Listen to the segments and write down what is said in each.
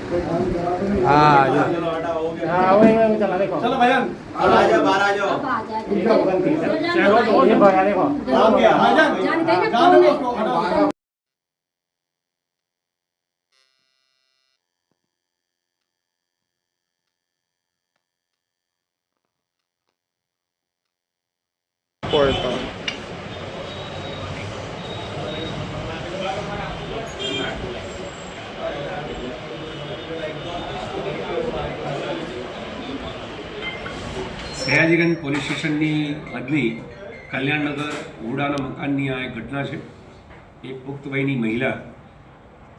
हाँ हाँ वही वही चला देखो चलो भैया बाहर आ जाओ ये भगा देखो जाने दो उसको, हटाओ। puerta. સયાજીગંજ પોલીસ સ્ટેશનની હદની કલ્યાણનગર ઉડાના મકાનની આ એક ઘટના છે. એક પુખ્ત વયની મહિલા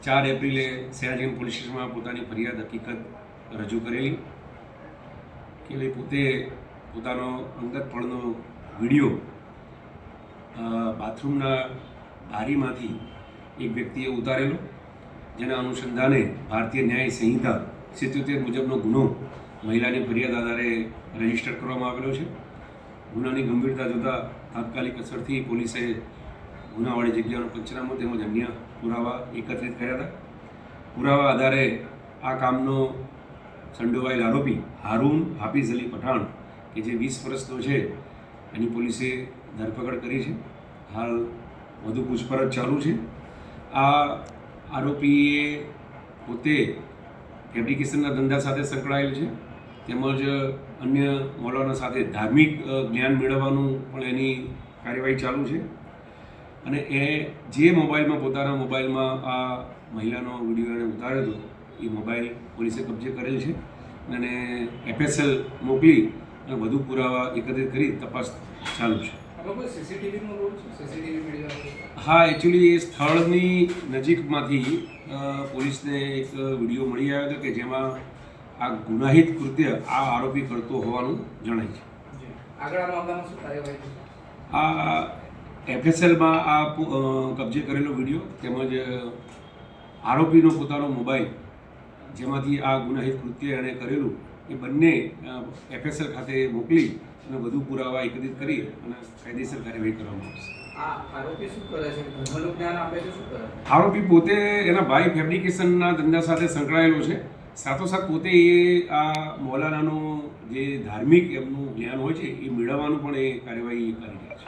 4 એપ્રિલે સયાજીગંજ પોલીસ સ્ટેશનમાં પોતાની ફરિયાદ હકીકત રજૂ કરેલી કે ભાઈ પોતે પોતાનો અંગત પળનો વિડીયો બાથરૂમના બારીમાંથી એક વ્યક્તિએ ઉતારેલો, જેના અનુસંધાને ભારતીય ન્યાય સંહિતા 77 મુજબનો ગુનો મહિલાની ફરિયાદ આધારે રજીસ્ટર કરવામાં આવેલો છે. ગુનાની ગંભીરતા જોતાં તાત્કાલિક અસરથી પોલીસે ગુનાવાળી જગ્યાનો પંચનામો તેમજ અન્ય પુરાવા એકત્રિત કર્યા હતા. પુરાવા આધારે આ કામનો સંડોવાયેલ આરોપી હારૂન હાફિઝ અલી પઠાણ કે જે 20 વર્ષનો છે એની પોલીસે ધરપકડ કરી છે. હાલ વધુ પૂછપરછ ચાલુ છે. આ આરોપીએ પોતે ફેબ્રિકેશનના ધંધા સાથે સંકળાયેલ છે તેમજ અન્ય મૌલાના સાથે ધાર્મિક જ્ઞાન મેળવવાનું પણ એની કાર્યવાહી ચાલુ છે. અને એ જે મોબાઈલમાં પોતાના મોબાઈલમાં આ મહિલાનો વિડીયો એણે ઉતાર્યો હતો એ મોબાઈલ પોલીસે કબજે કરેલ છે અને FSL મોકલી અને વધુ પુરાવા એકત્રિત કરી તપાસ ચાલુ છે. હા, એકચ્યુઅલી એ સ્થળની નજીકમાંથી પોલીસને એક વિડીયો મળી આવ્યો હતો કે જેમાં આ ગુનાહિત કૃત્ય આ આરોપી કરતો હોવાનું જણાય છે. આ FSLમાં આ કબજે કરેલો વિડીયો તેમજ આરોપીનો પોતાનો મોબાઈલ જેમાંથી આ ગુનાહિત કૃત્ય એણે કરેલું એ બંને FSL ખાતે મોકલી અને વધુ પુરાવા એકત્રિત કરી અને કાયદેસર કાર્યવાહી કરવામાં આવશે. આરોપી શું કરે છે? ધર્મનું જ્ઞાન આપે છે? શું કરે? આરોપી પોતે એના ભાઈ ફેબ્રિકેશનના ધંધા સાથે સંકળાયેલો છે. સાથોસાથ પોતે એ આ મૌલાનાનું જે ધાર્મિક એમનું જ્ઞાન હોય છે એ મેળવવાનું પણ એ કાર્યવાહી કરી રહ્યા છે.